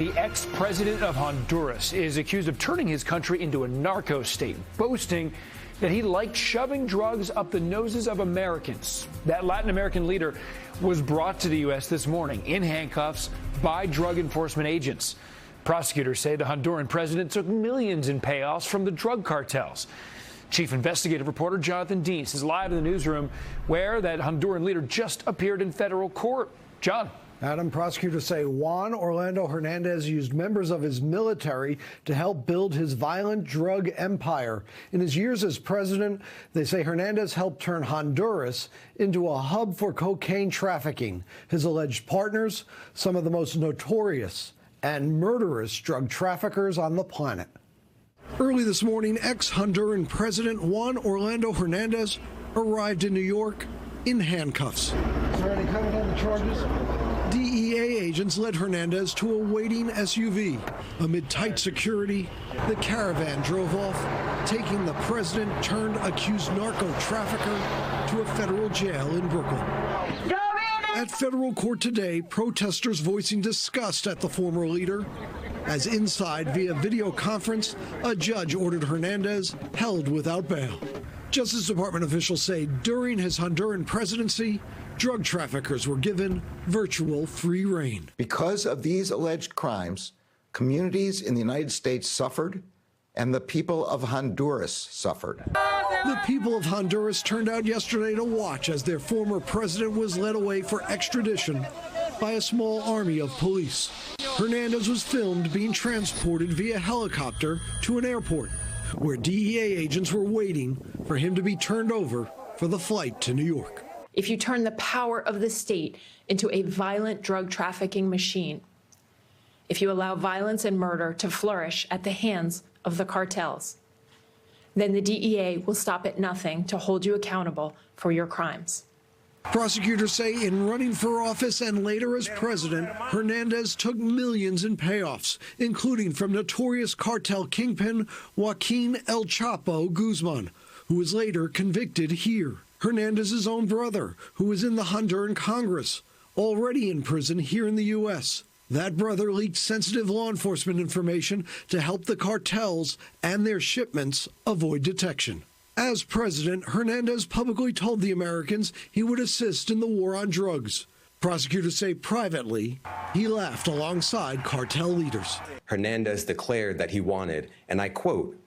The ex-president of Honduras is accused of turning his country into a narco state, boasting that he liked shoving drugs up the noses of Americans. That Latin American leader was brought to the U.S. this morning in handcuffs by drug enforcement agents. Prosecutors say the Honduran president took millions in payoffs from the drug cartels. Chief investigative reporter Jonathan Deese is live in the newsroom where that Honduran leader just appeared in federal court. John. Adam, prosecutors say Juan Orlando Hernández used members of his military to help build his violent drug empire. In his years as president, they say Hernández helped turn Honduras into a hub for cocaine trafficking. His alleged partners, some of the most notorious and murderous drug traffickers on the planet. Early this morning, ex-Honduran President Juan Orlando Hernández arrived in New York in handcuffs. Is there any comment on the charges? DEA agents led Hernández to a waiting SUV. Amid tight security, the caravan drove off, taking the president-turned-accused narco trafficker to a federal jail in Brooklyn. At federal court today, protesters voicing disgust at the former leader, as inside, via video conference, a judge ordered Hernández held without bail. Justice Department officials say during his Honduran presidency, drug traffickers were given virtual free rein. Because of these alleged crimes, communities in the United States suffered, and the people of Honduras suffered. The people of Honduras turned out yesterday to watch as their former president was led away for extradition by a small army of police. Hernández was filmed being transported via helicopter to an airport, where DEA agents were waiting for him to be turned over for the flight to New York. If you turn the power of the state into a violent drug trafficking machine, if you allow violence and murder to flourish at the hands of the cartels, then the DEA will stop at nothing to hold you accountable for your crimes. Prosecutors say in running for office and later as president, Hernández took millions in payoffs, including from notorious cartel kingpin Joaquin El Chapo Guzman, who was later convicted here. Hernández's own brother, who was in the Honduran Congress, already in prison here in the U.S. That brother leaked sensitive law enforcement information to help the cartels and their shipments avoid detection. As president, Hernández publicly told the Americans he would assist in the war on drugs. Prosecutors say privately, he laughed alongside cartel leaders. Hernández declared that he wanted, and I quote,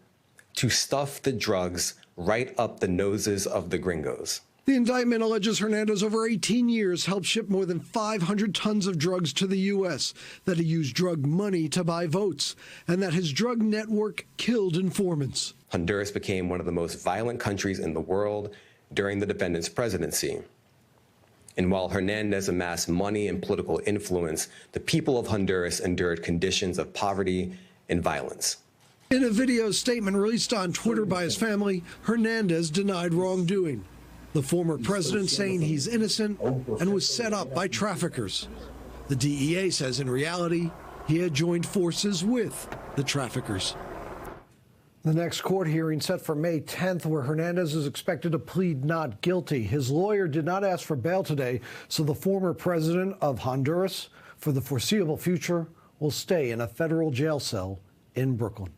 to stuff the drugs right up the noses of the Gringos. The indictment alleges Hernández over 18 years helped ship more than 500 tons of drugs to the U.S., that he used drug money to buy votes, and that his drug network killed informants. Honduras became one of the most violent countries in the world during the defendant's presidency. And while Hernández amassed money and political influence, the people of Honduras endured conditions of poverty and violence. In a video statement released on Twitter by his family, Hernández denied wrongdoing. The former president saying he's innocent and was set up by traffickers. The DEA says in reality, he had joined forces with the traffickers. The next court hearing set for May 10th, where Hernández is expected to plead not guilty. His lawyer did not ask for bail today, so the former president of Honduras, for the foreseeable future, will stay in a federal jail cell in Brooklyn.